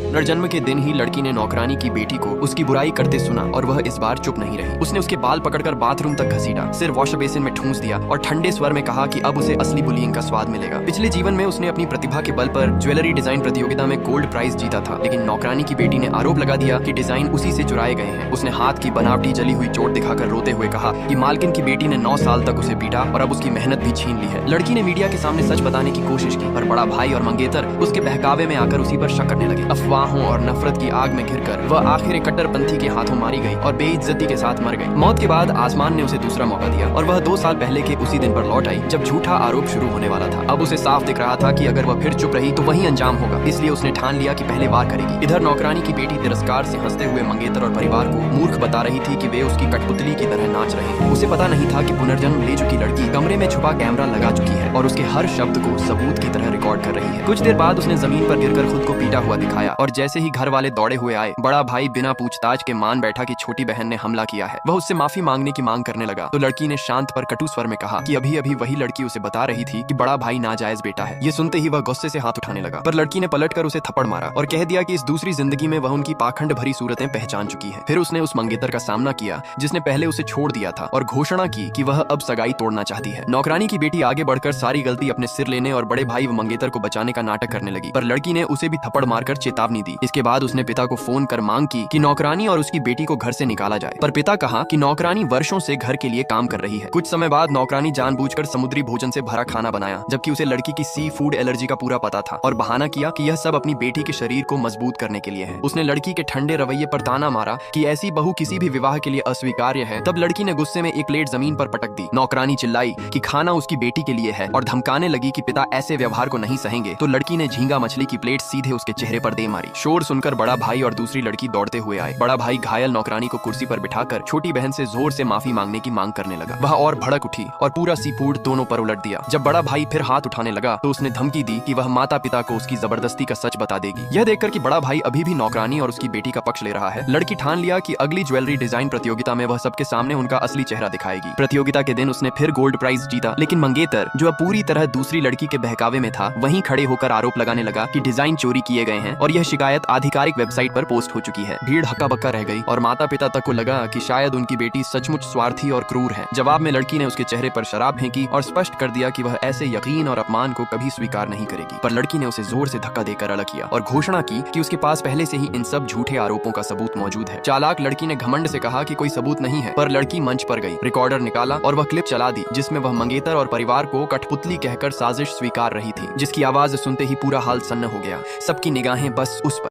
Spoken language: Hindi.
नरजन्म के दिन ही लड़की ने नौकरानी की बेटी को उसकी बुराई करते सुना और वह इस बार चुप नहीं रही। उसने उसके बाल पकड़कर बाथरूम तक घसीटा, सिर वॉश बेसिन में ठूंस दिया और ठंडे स्वर में कहा कि अब उसे असली बुलिंग का स्वाद मिलेगा। पिछले जीवन में उसने अपनी प्रतिभा के बल पर ज्वेलरी डिजाइन प्रतियोगिता में गोल्ड प्राइज जीता था, लेकिन नौकरानी की बेटी ने आरोप लगा दिया कि डिजाइन उसी से चुराए गए हैं। उसने हाथ की बनावटी जली हुई चोट दिखाकर रोते हुए कहा कि मालकिन की बेटी ने 9 साल तक उसे पीटा और अब उसकी मेहनत भी छीन ली है। लड़की ने मीडिया के सामने सच बताने की कोशिश की, पर बड़ा भाई और मंगेतर उसके बहकावे में आकर उसी पर शक करने लगे। अफवाहों और नफरत की आग में घिरकर वह आखिर एक कट्टरपंथी के हाथों मारी गई और बेइज्जती के साथ मर गई। मौत के बाद आसमान ने उसे दूसरा मौका दिया और वह 2 साल पहले के उसी दिन पर लौट आई जब झूठा आरोप शुरू होने वाला था। अब उसे साफ दिख रहा था कि अगर वह फिर चुप रही तो वही अंजाम होगा, इसलिए उसने ठान लिया कि पहले वार करेगी। इधर नौकरानी की बेटी तिरस्कार से हंसते हुए मंगेतर और परिवार को मूर्ख बता रही थी कि वे उसकी कठपुतली की तरह नाच रहे हैं। उसे पता नहीं था कि पुनर्जन्म ले चुकी लड़की कमरे में छुपा कैमरा लगा चुकी है और उसके हर शब्द को सबूत की तरह रिकॉर्ड कर रही है। कुछ देर बाद उसने जमीन पर गिरकर खुद को पीटा हुआ दिखाया और जैसे ही घर वाले दौड़े हुए आए, बड़ा भाई बिना पूछताछ के मान बैठा कि छोटी बहन ने हमला किया है। वह उससे माफी मांगने की मांग करने लगा तो लड़की ने शांत पर कटु स्वर में कहा कि अभी अभी वही लड़की उसे बता रही थी कि बड़ा भाई नाजायज बेटा है। ये सुनते ही वह गुस्से से हाथ उठाने लगा, पर लड़की ने पलटकर उसे थप्पड़ मारा और कह दिया कि इस दूसरी जिंदगी में वह उनकी पाखंड भरी सूरतें पहचान चुकी है। फिर उसने उस मंगेतर का सामना किया जिसने पहले उसे छोड़ दिया था और घोषणा की कि वह अब सगाई तोड़ना चाहती है। नौकरानी की बेटी आगे बढ़कर सारी गलती अपने सिर लेने और बड़े भाई व मंगेतर को बचाने का नाटक करने लगी, पर लड़की ने उसे भी थप्पड़ मारकर चेतावनी दी। इसके बाद उसने पिता को फोन कर मांग की कि नौकरानी और उसकी बेटी को घर से निकाला जाए, पर पिता कहा कि नौकरानी वर्षों से घर के लिए काम कर रही है। कुछ समय बाद नौकरानी जानबूझकर समुद्री भोजन से भरा खाना बनाया, जबकि उसे लड़की की सी फूड एलर्जी का पूरा पता था, और बहाना किया कि यह सब अपनी बेटी के शरीर को मजबूत करने के लिए है। उसने लड़की के ठंडे रवैये पर ताना मारा कि ऐसी बहू किसी भी विवाह के लिए अस्वीकार्य है। तब लड़की ने गुस्से में एक प्लेट जमीन पर पटक दी। नौकरानी चिल्लाई कि खाना उसकी बेटी के लिए है और धमकाने लगी कि पिता ऐसे व्यवहार को नहीं सहेंगे, तो लड़की ने झींगा मछली की प्लेट सीधे उसके चेहरे पर दे मारी। शोर सुनकर बड़ा भाई और दूसरी लड़की दौड़ते हुए आए। बड़ा भाई घायल नौकरानी को कुर्सी पर बिठाकर छोटी बहन से जोर से माफी मांगने की मांग करने लगा। वह और भड़क उठी और पूरा सी फूड दोनों पर उलट दिया। जब बड़ा भाई फिर हाथ उठाने लगा तो उसने धमकी दी कि वह माता पिता को उसकी जबरदस्ती का सच बता देगी। यह देखकर कि बड़ा भाई अभी भी नौकरानी और उसकी बेटी का पक्ष ले रहा है, लड़की ठान लिया कि अगली ज्वेलरी डिजाइन प्रतियोगिता में वह सबके सामने उनका असली चेहरा दिखाएगी। प्रतियोगिता के दिन उसने फिर गोल्ड प्राइज जीता, लेकिन मंगेतर जो अब पूरी तरह दूसरी लड़की के बहकावे में था, वहीं खड़े होकर आरोप लगाने लगा कि डिजाइन चोरी किए गए हैं और यह शिकायत आधिकारिक वेबसाइट पर पोस्ट हो चुकी है। भीड़ हक्का बक्का रह गई और माता पिता तक को लगा कि शायद उनकी बेटी सचमुच स्वार्थी और क्रूर है। जवाब में लड़की ने उसके चेहरे पर शराब फेंकी और स्पष्ट कर दिया कि वह ऐसे यकीन और अपमान को कभी स्वीकार नहीं करेगी, पर लड़की ने उसे जोर से धक्का देकर अलग किया और घोषणा की कि उसके पास पहले से ही इन सब झूठे आरोपों का सबूत मौजूद है। चालाक लड़की ने घमंड से कहा कि कोई सबूत नहीं है, पर लड़की मंच पर गई, रिकॉर्डर निकाला और वह क्लिप चला दी जिसमें वह मंगेतर और परिवार को कठपुतली कहकर साजिश स्वीकार रही थी, जिसकी आवाज सुनते ही पूरा हाल सन्न हो गया। सबकी निगाहें बस उस पर